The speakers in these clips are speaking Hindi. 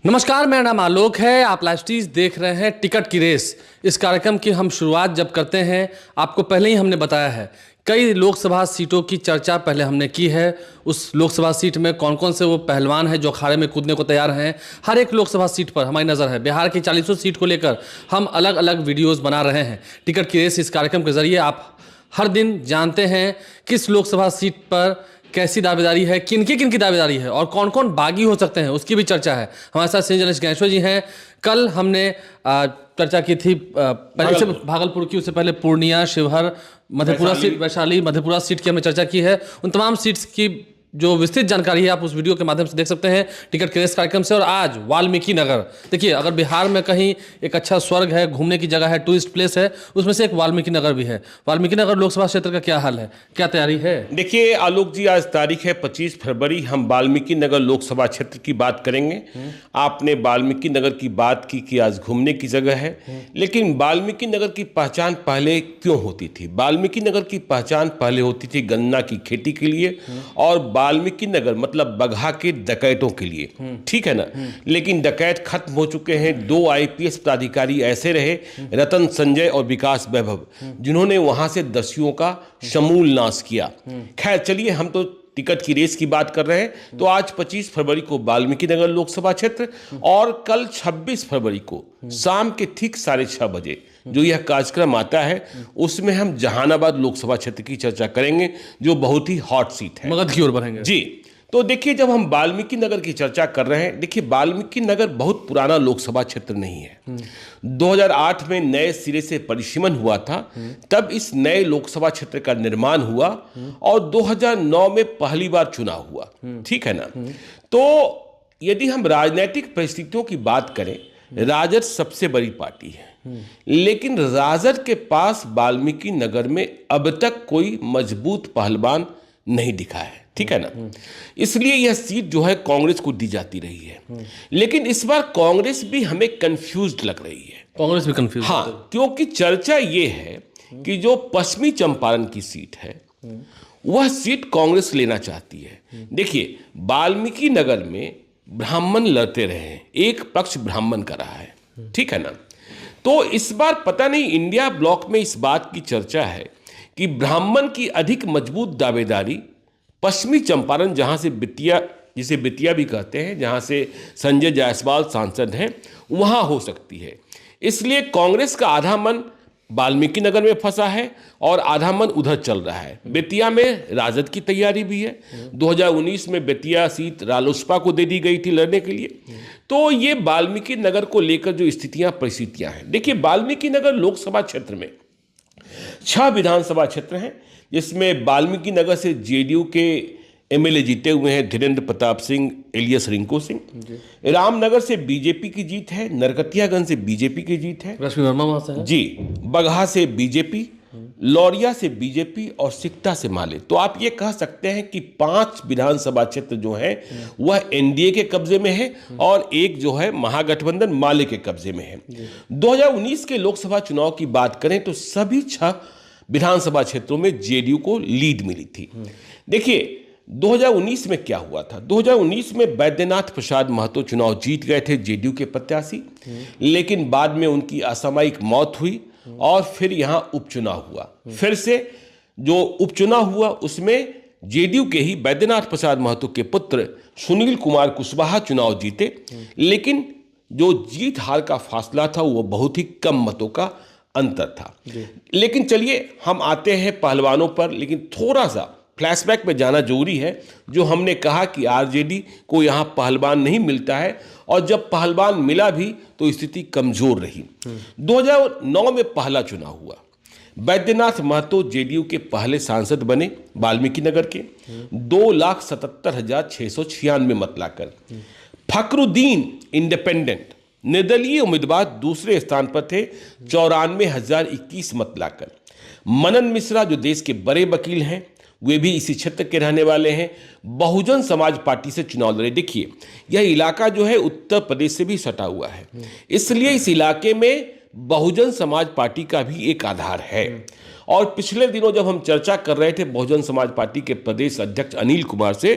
नमस्कार, मेरा नाम आलोक है। आप लाइव स्ट्रीज देख रहे हैं टिकट की रेस। इस कार्यक्रम की हम शुरुआत जब करते हैं, आपको पहले ही हमने बताया है, कई लोकसभा सीटों की चर्चा पहले हमने की है। उस लोकसभा सीट में कौन कौन से वो पहलवान हैं जो अखाड़े में कूदने को तैयार हैं। हर एक लोकसभा सीट पर हमारी नज़र है। बिहार की 40 सीट को लेकर हम अलग अलग वीडियोज़ बना रहे हैं। टिकट की रेस इस कार्यक्रम के जरिए आप हर दिन जानते हैं किस लोकसभा सीट पर कैसी दावेदारी है, किनकी दावेदारी है और कौन कौन बागी हो सकते हैं, उसकी भी चर्चा है। हमारे साथ श्री गणेश ज्ञानेश्वर जी हैं। कल हमने चर्चा की थी पहले से भागलपुर की, उससे पहले पूर्णिया, शिवहर, मधेपुरा सीट, वैशाली, मधेपुरा सीट की हमने चर्चा की है। उन तमाम सीट्स की जो विस्तृत जानकारी है आप उस वीडियो के माध्यम से देख सकते हैं टिकट के रेस कार्यक्रम से। और आज वाल्मीकि नगर, देखिए, अगर बिहार में कहीं एक अच्छा स्वर्ग है, घूमने की जगह है, टूरिस्ट प्लेस है, उसमें से एक वाल्मीकि नगर भी है। वाल्मीकि नगर लोकसभा क्षेत्र का क्या हाल है, क्या तैयारी है? देखिए आलोक जी, आज तारीख है 25 फरवरी। हम वाल्मीकि नगर लोकसभा क्षेत्र की बात करेंगे। आपने वाल्मीकि नगर की बात की कि आज घूमने की जगह है, लेकिन वाल्मीकि नगर की पहचान पहले क्यों होती थी? वाल्मीकि नगर की पहचान पहले होती थी गन्ना की खेती के लिए और वाल्मीकि नगर मतलब बगहा के डकैतों के लिए, ठीक है ना। लेकिन डकैत खत्म हो चुके हैं। 2 आईपीएस पदाधिकारी ऐसे रहे, रतन संजय और विकास वैभव, जिन्होंने वहां से दस्युओं का समूल नाश किया। खैर चलिए, हम तो टिकट की रेस की बात कर रहे हैं। तो आज 25 फरवरी को वाल्मीकि नगर लोकसभा क्षेत्र और कल 26 फरवरी को शाम के ठीक 6:30 बजे जो यह कार्यक्रम आता है, उसमें हम जहानाबाद लोकसभा क्षेत्र की चर्चा करेंगे, जो बहुत ही हॉट सीट है। मगध की ओर बढ़ेंगे जी। तो देखिए, जब हम वाल्मीकि नगर की चर्चा कर रहे हैं, देखिए वाल्मीकि नगर बहुत पुराना लोकसभा क्षेत्र नहीं है। 2008 में नए सिरे से परिसीमन हुआ था, तब इस नए लोकसभा क्षेत्र का निर्माण हुआ और 2009 में पहली बार चुनाव हुआ, ठीक है ना। तो यदि हम राजनीतिक परिस्थितियों की बात करें, राजद सबसे बड़ी पार्टी है, लेकिन राजद के पास वाल्मीकि नगर में अब तक कोई मजबूत पहलवान नहीं दिखा है, ठीक है ना। इसलिए यह सीट जो है कांग्रेस को दी जाती रही है। लेकिन इस बार कांग्रेस भी हमें कंफ्यूज्ड लग रही है। कांग्रेस भी कंफ्यूज? हाँ, क्योंकि चर्चा ये है कि जो पश्चिमी चंपारण की सीट है, वह सीट कांग्रेस लेना चाहती है। देखिए, वाल्मीकि नगर में ब्राह्मण लड़ते रहे हैं, एक पक्ष ब्राह्मण का रहा है, ठीक है ना। तो इस बार पता नहीं इंडिया ब्लॉक में इस बात की चर्चा है कि ब्राह्मण की अधिक मजबूत दावेदारी पश्चिमी चंपारण, जहां से बिटिया, जिसे बिटिया भी कहते हैं, जहां से संजय जायसवाल सांसद हैं, वहां हो सकती है। इसलिए कांग्रेस का आधा मन वाल्मीकि नगर में फंसा है और आधा मन उधर चल रहा है। बेतिया में राजद की तैयारी भी है। 2019 में बेतिया सीट रालोसपा को दे दी गई थी लड़ने के लिए। तो ये वाल्मीकि नगर को लेकर जो स्थितियां परिस्थितियां हैं, देखिए वाल्मीकि नगर लोकसभा क्षेत्र में 6 विधानसभा क्षेत्र हैं, जिसमें वाल्मीकि नगर से जेडीयू के एमएलए जीते हुए हैं धीरेन्द्र प्रताप सिंह एलियस रिंकू सिंह। रामनगर से बीजेपी की जीत है, नरकटियागंज से बीजेपी की जीत है, रश्मि वर्मा वहां से है जी, बगहा से बीजेपी, लौरिया से बीजेपी और सिकटा से माले। तो आप ये कह सकते हैं कि 5 विधानसभा क्षेत्र जो है वह एनडीए के कब्जे में है और एक जो है महागठबंधन माले के कब्जे में है। 2019 के लोकसभा चुनाव की बात करें तो सभी 6 विधानसभा क्षेत्रों में जेडीयू को लीड मिली थी। देखिए 2019 में क्या हुआ था? 2019 में वैद्यनाथ प्रसाद महतो चुनाव जीत गए थे, जेडीयू के प्रत्याशी, लेकिन बाद में उनकी असामयिक मौत हुई और फिर यहां उपचुनाव हुआ। फिर से जो उपचुनाव हुआ उसमें जेडीयू के ही वैद्यनाथ प्रसाद महतो के पुत्र सुनील कुमार कुशवाहा चुनाव जीते, लेकिन जो जीत हार का फासला था वो बहुत ही कम मतों का अंतर था। लेकिन चलिए हम आते हैं पहलवानों पर, लेकिन थोड़ा सा फ्लैशबैक में जाना जरूरी है। जो हमने कहा कि आरजेडी को यहाँ पहलवान नहीं मिलता है और जब पहलवान मिला भी तो स्थिति कमजोर रही। 2009 में पहला चुनाव हुआ, वैद्यनाथ महतो जेडीयू के पहले सांसद बने वाल्मीकि नगर के, 2,77,696 मत लाकर। फखरुद्दीन इंडिपेंडेंट निर्दलीय उम्मीदवार दूसरे स्थान पर थे 94,021 मत लाकर। मनन मिश्रा जो देश के बड़े वकील हैं, वे भी इसी क्षेत्र के रहने वाले हैं, बहुजन समाज पार्टी से चुनाव लड़े। देखिए यह इलाका जो है उत्तर प्रदेश से भी सटा हुआ है, इसलिए इस इलाके में बहुजन समाज पार्टी का भी एक आधार है। और पिछले दिनों जब हम चर्चा कर रहे थे बहुजन समाज पार्टी के प्रदेश अध्यक्ष अनिल कुमार से,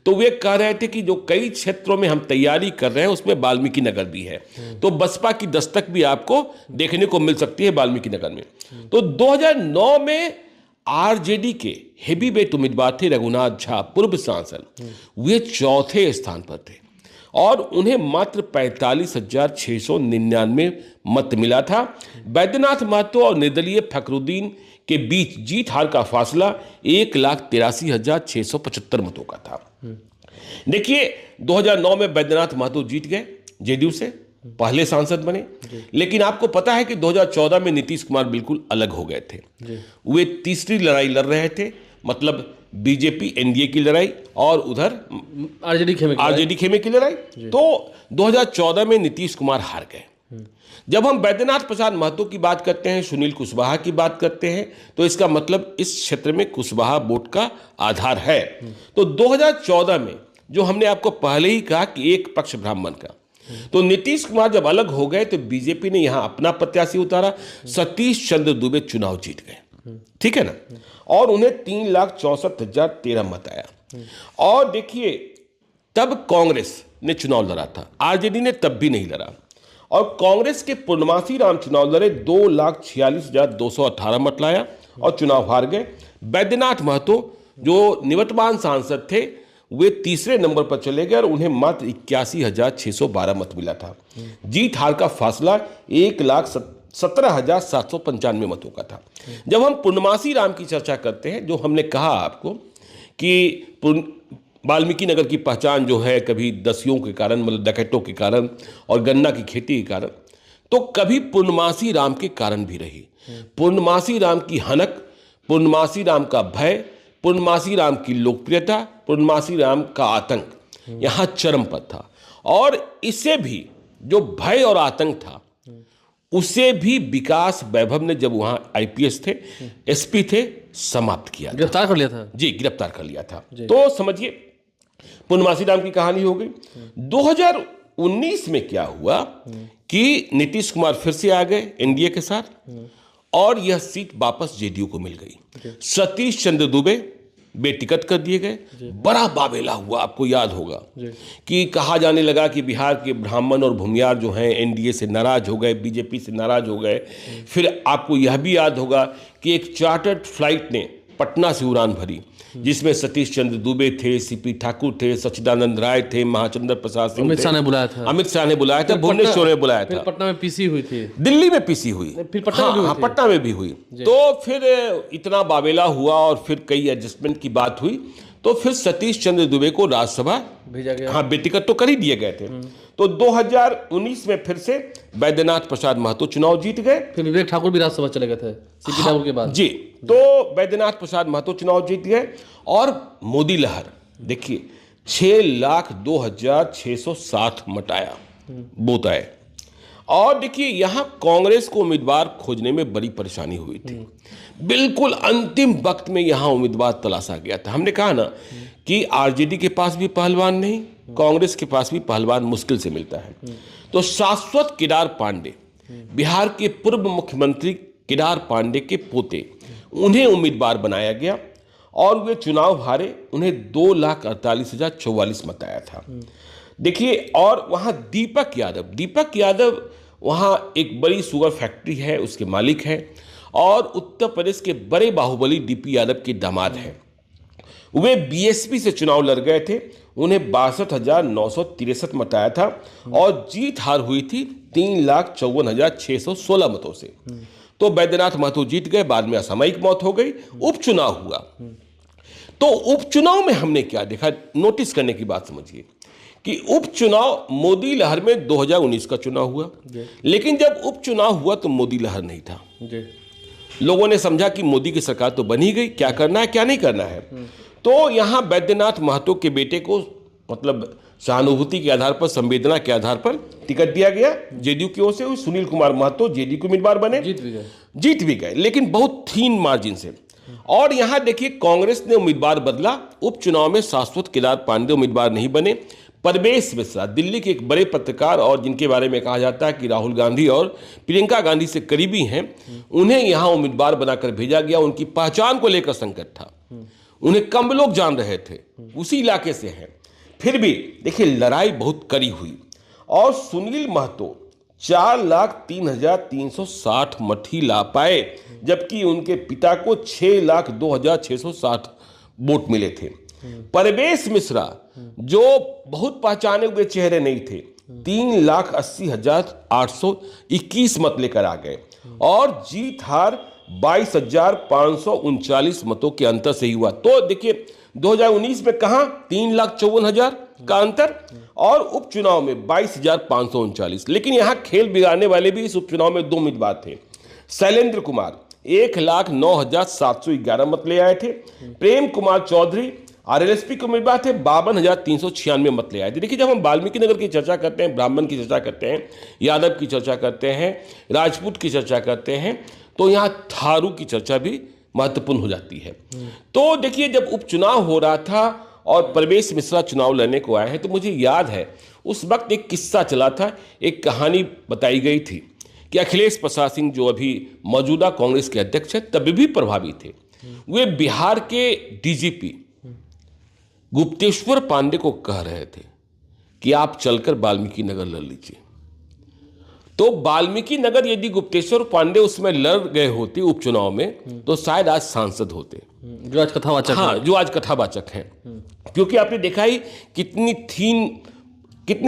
तो वे कह रहे थे कि जो कई क्षेत्रों में हम तैयारी कर रहे हैं उसमें वाल्मीकि नगर भी है, तो बसपा की दस्तक भी आपको देखने को मिल सकती है वाल्मीकि नगर में। तो 2009 में आरजेडी के हेवी वेट उम्मीदवार थे रघुनाथ झा, पूर्व सांसद, वे चौथे स्थान पर थे और उन्हें मात्र 45,699 मत मिला था। बैद्यनाथ महतो और निर्दलीय फखरुद्दीन के बीच जीत हार का फासला 1,83,675 मतों का था। देखिए 2009 में बैद्यनाथ महतो जीत गए जेडीयू से, पहले सांसद बने, लेकिन आपको पता है कि 2014 में नीतीश कुमार बिल्कुल अलग हो गए थे। वे तीसरी लड़ाई लड़ रहे थे, मतलब बीजेपी एनडीए की लड़ाई और उधर आरजेडी खेमे की लड़ाई। तो 2014 में नीतीश कुमार हार गए। जब हम बैद्यनाथ प्रसाद महतो की बात करते हैं, सुनील कुशवाहा की बात करते हैं, तो इसका मतलब इस क्षेत्र में कुशवाहा वोट का आधार है। तो 2014 में जो हमने आपको पहले ही कहा कि एक पक्ष ब्राह्मण का, तो नीतीश कुमार जब अलग हो गए तो बीजेपी ने यहां अपना प्रत्याशी उतारा, सतीश चंद्र दुबे चुनाव जीत गए, ठीक है ना, और उन्हें 3,64,013 मत आया। और देखिए तब कांग्रेस ने चुनाव लड़ा था, आरजेडी ने तब भी नहीं लड़ा, और कांग्रेस के पूर्णमासी राम चुनाव लड़े, 2,46,218 मत लाया और चुनाव हार गए। बैद्यनाथ महतो जो निवर्तमान सांसद थे वे तीसरे नंबर पर चले गए और उन्हें मात्र 81,612 मत मिला था। जीत हार का फासला 1,17,795 मतों का था। जब हम पूर्णमासी राम की चर्चा करते हैं, जो हमने कहा आपको कि वाल्मीकि नगर की पहचान जो है कभी दस्युओं के कारण, मतलब डकैतों के कारण और गन्ना की खेती के कारण, तो कभी पूर्णमासी राम के कारण भी रही। पूर्णमासी राम की हनक, पूर्णमासी राम का भय, पूर्णमासी राम की लोकप्रियता, पूर्णमासी राम का आतंक यहां चरम पर था। और इससे भी जो भय और आतंक था उसे भी विकास वैभव ने, जब वहां आईपीएस थे, एसपी थे, समाप्त किया, गिरफ्तार कर लिया था। जी, गिरफ्तार कर लिया था। तो समझिए पूर्णमासी राम की कहानी हो गई। 2019 में क्या हुआ कि नीतीश कुमार फिर से आ गए एनडीए के साथ और यह सीट वापस जेडीयू को मिल गई। सतीश चंद्र दुबे बेटिकट कर दिए गए। बड़ा बाबेला हुआ, आपको याद होगा कि कहा जाने लगा कि बिहार के ब्राह्मण और भूमियार जो हैं एनडीए से नाराज हो गए, बीजेपी से नाराज हो गए। फिर आपको यह भी याद होगा कि एक चार्टर्ड फ्लाइट ने पटना से उड़ान भरी, जिसमें सतीश चंद्र दुबे थे, सीपी ठाकुर थे, सच्चिदानंद राय थे, महाचंद्र प्रसाद सिंह, अमित शाह ने बुलाया था, भुवनेश्वर में बुलाया था, पटना में पीसी हुई थी, दिल्ली में पीसी हुई, फिर पटना में भी हुई। तो फिर इतना बाबेला हुआ और फिर कई एडजस्टमेंट की बात हुई, तो फिर सतीश चंद्र दुबे को राज्यसभा भेजा गया। हाँ, बेटिकट तो कर ही दिए गए थे। तो 2019 में फिर से बैद्यनाथ प्रसाद महतो चुनाव जीत गए। फिर विवेक ठाकुर भी राज्यसभा चले गए थे सीपी ठाकुर के बाद। जी, तो बैद्यनाथ प्रसाद महतो चुनाव जीत गए और मोदी लहर, देखिए 6,02,660 मत आया, बूथ आए। और देखिए यहां कांग्रेस को उम्मीदवार खोजने में बड़ी परेशानी हुई थी। बिल्कुल अंतिम वक्त में यहां उम्मीदवार तलाशा गया था। हमने कहा ना कि आरजेडी के पास भी पहलवान नहीं, कांग्रेस के पास भी पहलवान मुश्किल से मिलता है। तो शाश्वत केदार पांडे, बिहार के पूर्व मुख्यमंत्री केदार पांडे के पोते, उन्हें उम्मीदवार बनाया गया और वे चुनाव हारे। उन्हें 2,48,044 मत आया था। देखिए, और वहां दीपक यादव वहां एक बड़ी शुगर फैक्ट्री है, उसके मालिक हैं और उत्तर प्रदेश के बड़े बाहुबली डीपी यादव के दामाद हैं। वे बीएसपी से चुनाव लड़ गए थे, उन्हें 62,963 मत आया था और जीत हार हुई थी 3,54,616 मतों से। तो बैद्यनाथ महतो जीत गए, बाद में असामयिक मौत हो गई। उपचुनाव हुआ, तो उपचुनाव में हमने क्या देखा, नोटिस करने की बात समझिए कि उपचुनाव मोदी लहर में 2019 का चुनाव हुआ, लेकिन जब उपचुनाव हुआ तो मोदी लहर नहीं था। लोगों ने समझा कि मोदी की सरकार तो बन ही गई, क्या करना है क्या नहीं करना है। तो यहां बैद्यनाथ महतो के बेटे को, मतलब सहानुभूति के आधार पर, संवेदना के आधार पर टिकट दिया गया जेडीयू की ओर से। सुनील कुमार महतो जेडीयू के उम्मीदवार बने, जीत भी गए, लेकिन बहुत थीन मार्जिन से। और यहां देखिए कांग्रेस ने उम्मीदवार बदला। उपचुनाव में शाश्वत केदार पांडे उम्मीदवार नहीं बने, परवेश मिश्रा दिल्ली के एक बड़े पत्रकार और जिनके बारे में कहा जाता है कि राहुल गांधी और प्रियंका गांधी से करीबी हैं, उन्हें यहां उम्मीदवार बनाकर भेजा गया। उनकी पहचान को लेकर संकट था, उन्हें कम लोग जान रहे थे, उसी इलाके से हैं। फिर भी देखिए लड़ाई बहुत कड़ी हुई और सुनील महतो 4,03,360 मठी ला पाए, जबकि उनके पिता को 6,02,660 वोट मिले थे। परवेश मिश्रा जो बहुत पहचाने हुए चेहरे नहीं थे, 3,80,821 मत लेकर आ गए और जीत हार 22,539 मतों के अंतर से ही हुआ। तो देखिए 2019 में कहां 3,54,000 का अंतर और उपचुनाव में 22,539। लेकिन यहां खेल बिगाड़ने वाले भी इस उपचुनाव में 2 उम्मीदवार थे। शैलेंद्र कुमार 1,09,711 मत ले आए थे। प्रेम कुमार चौधरी आरएलएसपी के उम्मीदवार थे, 52,396 मत ले आए थे। देखिए जब हम वाल्मीकि नगर की चर्चा करते हैं, ब्राह्मण की चर्चा करते हैं, यादव की चर्चा करते हैं, राजपूत की चर्चा करते हैं, तो यहाँ थारू की चर्चा भी महत्वपूर्ण हो जाती है। तो देखिए जब उपचुनाव हो रहा था और परवेश मिश्रा चुनाव लड़ने को आए हैं, तो मुझे याद है उस वक्त एक किस्सा चला था, एक कहानी बताई गई थी कि अखिलेश प्रसाद सिंह जो अभी मौजूदा कांग्रेस के अध्यक्ष हैं, तभी भी प्रभावी थे। वे बिहार के डीजीपी गुप्तेश्वर पांडे को कह रहे थे कि आप चलकर वाल्मीकि नगर लड़ लीजिए। तो वाल्मीकि नगर यदि गुप्तेश्वर पांडे उसमें लड़ गए होते उपचुनाव में, तो शायद आज सांसद होते, जो आज कथावाचक हाँ जो आज कथावाचक हैं। क्योंकि आपने देखा ही कितने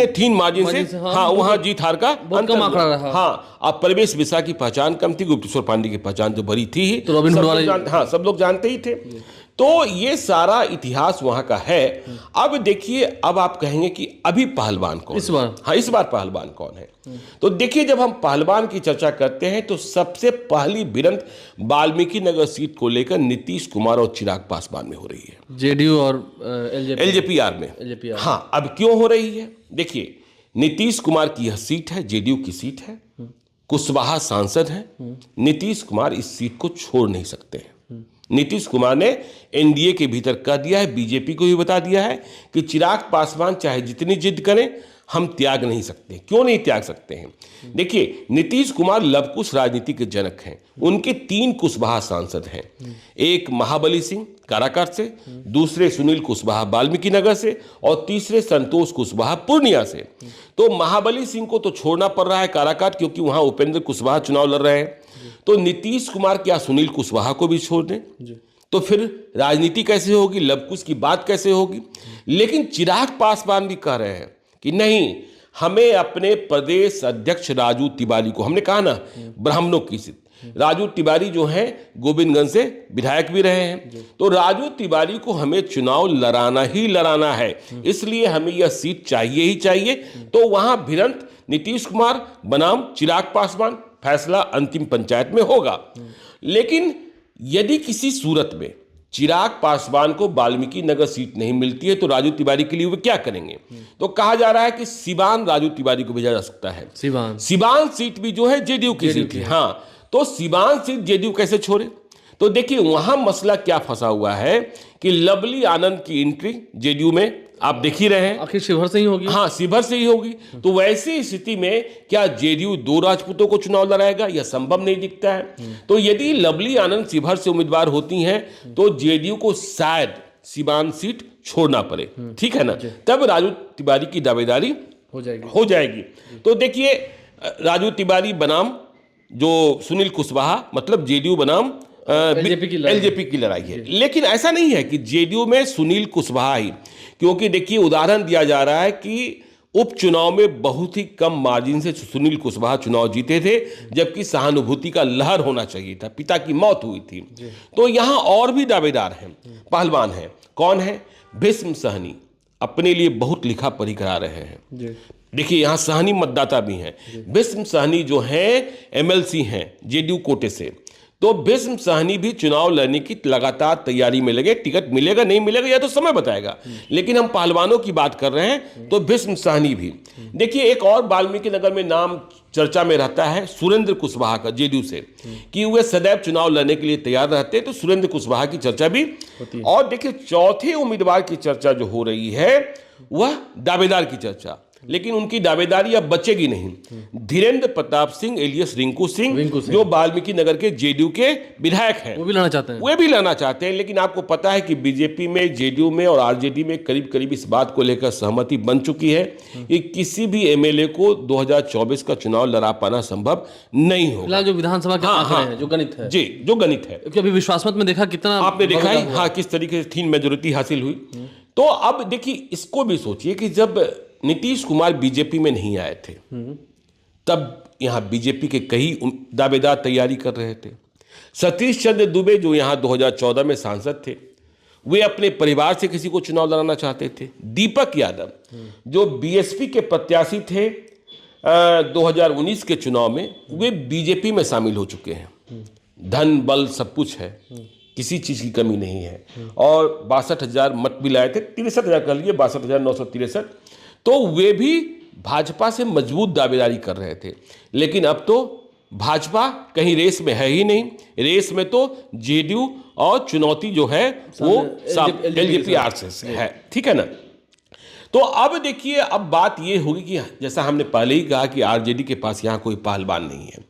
थीन मार्जिन से हाँ वहां जीत हार का कम आंकड़ा रहा। हाँ अब परवेश मिश्रा की पहचान कम थी, गुप्तेश्वर पांडे की पहचान तो बड़ी थी ही, तो रॉबिन हुड वाले हाँ सब लोग जानते ही थे। तो ये सारा इतिहास वहां का है। अब देखिए अब आप कहेंगे कि अभी पहलवान कौन इस बार, हाँ इस बार पहलवान कौन है। तो देखिए जब हम पहलवान की चर्चा करते हैं तो सबसे पहली भिड़ंत वाल्मीकि नगर सीट को लेकर नीतीश कुमार और चिराग पासवान में हो रही है, जेडीयू और एलजेपीआर में। हाँ अब क्यों हो रही है, देखिए नीतीश कुमार की यह सीट है, जेडीयू की सीट है, कुशवाहा सांसद हैं, नीतीश कुमार इस सीट को छोड़ नहीं सकते हैं। नीतीश कुमार ने एनडीए के भीतर कह दिया है, बीजेपी को भी बता दिया है कि चिराग पासवान चाहे जितनी जिद करें हम त्याग नहीं सकते। क्यों नहीं त्याग सकते हैं, देखिए नीतीश कुमार लवकुश राजनीति के जनक हैं। उनके 3 कुशवाहा सांसद हैं, एक महाबली सिंह काराकाट से, दूसरे सुनील कुशवाहा वाल्मीकि नगर से और तीसरे संतोष कुशवाहा पूर्णिया से। तो महाबली सिंह को तो छोड़ना पड़ रहा है काराकाट, क्योंकि वहां उपेंद्र कुशवाहा चुनाव लड़ रहे हैं। तो नीतीश कुमार क्या सुनील कुशवाहा को भी छोड़ दें, तो फिर राजनीति कैसे होगी, लवकुश की बात कैसे होगी। लेकिन चिराग पासवान भी कह रहे हैं कि नहीं, हमें अपने प्रदेश अध्यक्ष राजू तिवारी को, हमने कहा ना ब्राह्मणों की सीट, राजू तिवारी जो हैं गोविंदगंज से विधायक भी रहे हैं, तो राजू तिवारी को हमें चुनाव लड़ाना ही लड़ाना है, इसलिए हमें यह सीट चाहिए ही चाहिए। तो वहां भिड़ंत नीतीश कुमार बनाम चिराग पासवान, फैसला अंतिम पंचायत में होगा। लेकिन यदि किसी सूरत में चिराग पासवान को वाल्मीकि नगर सीट नहीं मिलती है, तो राजू तिवारी के लिए वे क्या करेंगे। तो कहा जा रहा है कि सिवान राजू तिवारी को भेजा जा सकता है। सिवान सीट भी जो है जेडीयू की सीट है। हाँ तो सिवान सीट जेडीयू कैसे छोड़े। तो देखिए वहां मसला क्या फंसा हुआ है कि लवली आनंद की एंट्री जेडीयू में आप देख ही रहे हैं, आखिर शिवहर से ही होगी। हाँ शिवहर से ही होगी। तो वैसी स्थिति में क्या जेडीयू 2 राजपूतों को चुनाव लड़ाएगा, यह संभव नहीं दिखता है। तो यदि लवली आनंद शिवहर से उम्मीदवार होती हैं, तो जेडीयू को शायद सिवान सीट छोड़ना पड़े, ठीक है ना, तब राजू तिवारी की दावेदारी हो जाएगी। तो देखिए राजू तिवारी बनाम जो सुनील कुशवाहा, मतलब जेडीयू बनाम एलजेपी की लड़ाई है। लेकिन ऐसा नहीं है कि जेडीयू में सुनील कुशवाहा ही, क्योंकि देखिए उदाहरण दिया जा रहा है कि उपचुनाव में बहुत ही कम मार्जिन से सुनील कुशवाहा चुनाव जीते थे, जबकि सहानुभूति का लहर होना चाहिए था, पिता की मौत हुई थी। तो यहां और भी दावेदार हैं, पहलवान हैं। कौन है, भीष्म सहनी अपने लिए बहुत लिखा पढ़ी करा रहे हैं। देखिए यहां सहनी मतदाता भी हैं। भीष्म सहनी जो हैं एमएलसी हैं जेडीयू कोटे से, तो भीष्म साहनी भी चुनाव लड़ने की लगातार तैयारी में लगे। टिकट मिलेगा नहीं मिलेगा यह तो समय बताएगा, लेकिन हम पहलवानों की बात कर रहे हैं तो भीष्म साहनी भी। देखिए एक और वाल्मीकि नगर में नाम चर्चा में रहता है सुरेंद्र कुशवाहा का, जेडीयू से, कि वे सदैव चुनाव लड़ने के लिए तैयार रहते हैं, तो सुरेंद्र कुशवाहा की चर्चा भी होती है। और देखिए चौथे उम्मीदवार की चर्चा जो हो रही है वह दावेदार की चर्चा, लेकिन उनकी दावेदारी अब बचेगी नहीं। धीरेन्द्र प्रताप सिंह एलियस रिंकू सिंह जो वाल्मीकि नगर के जेडीयू के विधायक हैं, वो भी लड़ना चाहते हैं। वे भी लड़ना चाहते हैं, लेकिन आपको पता है कि बीजेपी में, जेडीयू में और आरजेडी में करीब करीब इस बात को लेकर सहमति बन चुकी है कि किसी भी एमएलए को 2024 का चुनाव लड़ा पाना संभव नहीं होगा। जो विधानसभा के आंकड़े हैं, जो गणित है जी, जो गणित है, क्योंकि अभी विश्वास मत में देखा कितना आपने देखा है हाँ किस तरीके से थीन मेजोरिटी हासिल हुई। तो अब देखिए इसको भी सोचिए कि जब नीतीश कुमार बीजेपी में नहीं आए थे तब यहां बीजेपी के कई दावेदार तैयारी कर रहे थे। सतीश चंद्र दुबे जो यहां 2014 में सांसद थे, वे अपने परिवार से किसी को चुनाव लड़ाना चाहते थे। दीपक यादव जो बीएसपी के प्रत्याशी थे 2019 के चुनाव में, वे बीजेपी में शामिल हो चुके हैं। धन बल सब कुछ है, किसी चीज की कमी नहीं है, और 62,000 मत भी लाए थे, 63,000 कर लिए, 62,963। तो वे भी भाजपा से मजबूत दावेदारी कर रहे थे, लेकिन अब तो भाजपा कहीं रेस में है ही नहीं। रेस में तो जेडीयू और चुनौती जो है वो एलजेपी आरएसएस है, ठीक है ना। तो अब देखिए अब बात ये होगी कि जैसा हमने पहले ही कहा कि आरजेडी के पास यहाँ कोई पहलवान नहीं है।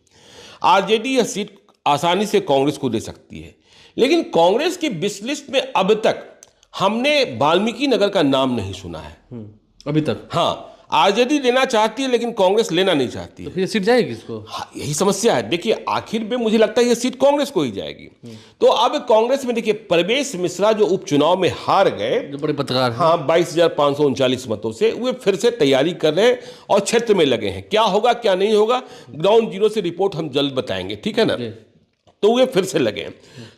आरजेडी यह सीट आसानी से कांग्रेस को दे सकती है, लेकिन कांग्रेस की विश लिस्ट में अब तक हमने वाल्मीकि नगर का नाम नहीं सुना है अभी तक। हाँ, आरजेडी लेना चाहती है लेकिन कांग्रेस लेना नहीं चाहती है। तो फिर सीट जाएगी किसको? हाँ, यही समस्या है। देखिए आखिर में मुझे लगता है ये सीट कांग्रेस को ही जाएगी। तो अब कांग्रेस में देखिए प्रवेश मिश्रा जो उपचुनाव में हार गए, जो बड़े पत्रकार हैं, हाँ 22,539 मतों से, वे फिर से तैयारी कर रहे हैं और क्षेत्र में लगे हैं। क्या होगा क्या नहीं होगा ग्राउंड जीरो से रिपोर्ट हम जल्द बताएंगे, ठीक है ना। तो वे फिर से लगे।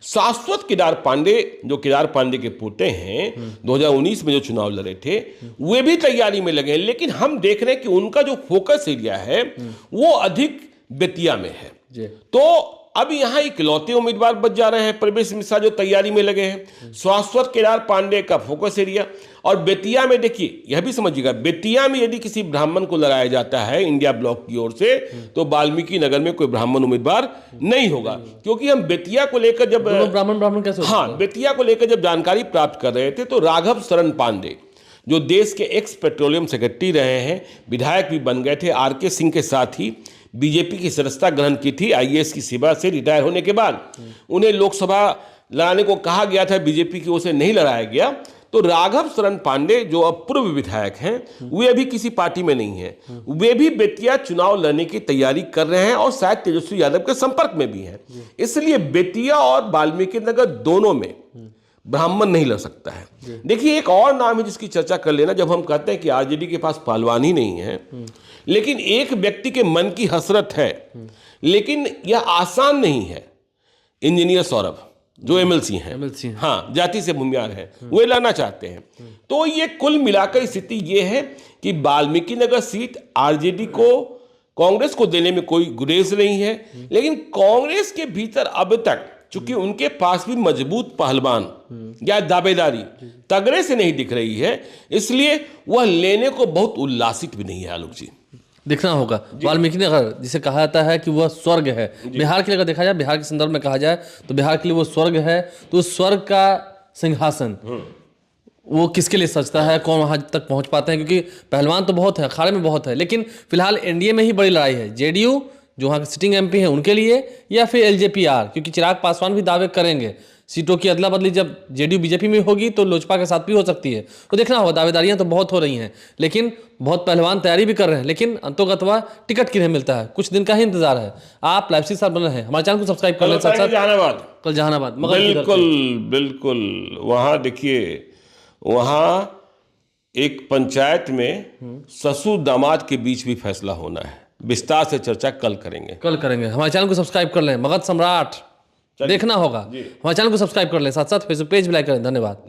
शाश्वत केदार पांडे जो केदार पांडे के पोते हैं, 2019 में जो चुनाव लड़े थे, वे भी तैयारी में लगे हैं, लेकिन हम देख रहे हैं कि उनका जो फोकस एरिया है वो अधिक बेतिया में है। तो अब यहां इकलौते उम्मीदवार बच जा रहे हैं प्रवेश मिश्रा जो तैयारी में लगे हैं। शाश्वत केदार पांडे का फोकस एरिया, और बेतिया में देखिए यह भी समझिएगा, बेतिया में यदि किसी ब्राह्मण को लगाया जाता है इंडिया ब्लॉक की ओर से, तो वाल्मीकि नगर में कोई ब्राह्मण उम्मीदवार नहीं होगा, क्योंकि हम बेतिया को लेकर जब ब्राह्मण कैसे, हाँ बेतिया को लेकर जब जानकारी प्राप्त कर रहे थे, तो राघव शरण पांडे जो देश के एक्स पेट्रोलियम सेक्रेटरी रहे हैं, विधायक भी बन गए थे, आरके सिंह के साथ ही बीजेपी की सदस्यता ग्रहण की थी आईएएस की सेवा से रिटायर होने के बाद। उन्हें लोकसभा लड़ाने को कहा गया था, बीजेपी की ओर से नहीं लड़ाया गया। तो राघव शरण पांडे जो अब पूर्व विधायक हैं, वे अभी किसी पार्टी में नहीं हैं, वे भी बेतिया चुनाव लड़ने की तैयारी कर रहे हैं और शायद तेजस्वी यादव के संपर्क में भी हैं। इसलिए बेतिया और वाल्मीकि नगर दोनों में ब्राह्मण नहीं लड़ सकता है। देखिए एक और नाम है जिसकी चर्चा कर लेना, जब हम कहते हैं कि आरजेडी के पास पहलवान ही नहीं है, लेकिन एक व्यक्ति के मन की हसरत है, लेकिन यह आसान नहीं है। इंजीनियर सौरभ जो एमएलसी हैं, हाँ जाति से भूमियार हैं, वे लाना चाहते हैं। तो ये कुल मिलाकर स्थिति ये है कि वाल्मीकि नगर सीट आरजेडी को, कांग्रेस को देने में कोई गुरेज नहीं है, लेकिन कांग्रेस के भीतर अब तक चूंकि उनके पास भी मजबूत पहलवान या दावेदारी तगड़े से नहीं दिख रही है, इसलिए वह लेने को बहुत उल्लासित भी नहीं है। आलोक जी देखना होगा वाल्मीकि नगर जिसे कहा जाता है कि वह स्वर्ग है बिहार के लिए, अगर देखा जाए बिहार के संदर्भ में कहा जाए तो बिहार के लिए वो स्वर्ग है। तो उस स्वर्ग का सिंहासन वो किसके लिए सजता है, कौन वहां तक पहुंच पाते हैं, क्योंकि पहलवान तो बहुत है, अखाड़े में बहुत है, लेकिन फिलहाल एनडीए में ही बड़ी लड़ाई है। जेडीयू जो वहाँ के सिटिंग एमपी हैं उनके लिए, या फिर एलजेपीआर, क्योंकि चिराग पासवान भी दावे करेंगे सीटों की अदला बदली जब जेडीयू बीजेपी में होगी तो लोजपा के साथ भी हो सकती है। तो देखना होगा, दावेदारियां तो बहुत हो रही हैं, लेकिन बहुत पहलवान तैयारी भी कर रहे हैं, लेकिन अंतोगतवा टिकट किन्हें मिलता है कुछ दिन का ही इंतजार है। आप लाइव के साथ बने हैं, हमारे चैनल को सब्सक्राइब कर लें। साथ साथ कल जहानाबाद बिल्कुल वहाँ देखिए, वहाँ एक पंचायत में ससुर दामाद के बीच भी फैसला होना है। विस्तार से चर्चा कल करेंगे। हमारे चैनल को सब्सक्राइब कर लें। मगध सम्राट देखना होगा, हमारे चैनल को सब्सक्राइब कर लें, साथ साथ फेसबुक पेज भी लाइक करें। धन्यवाद।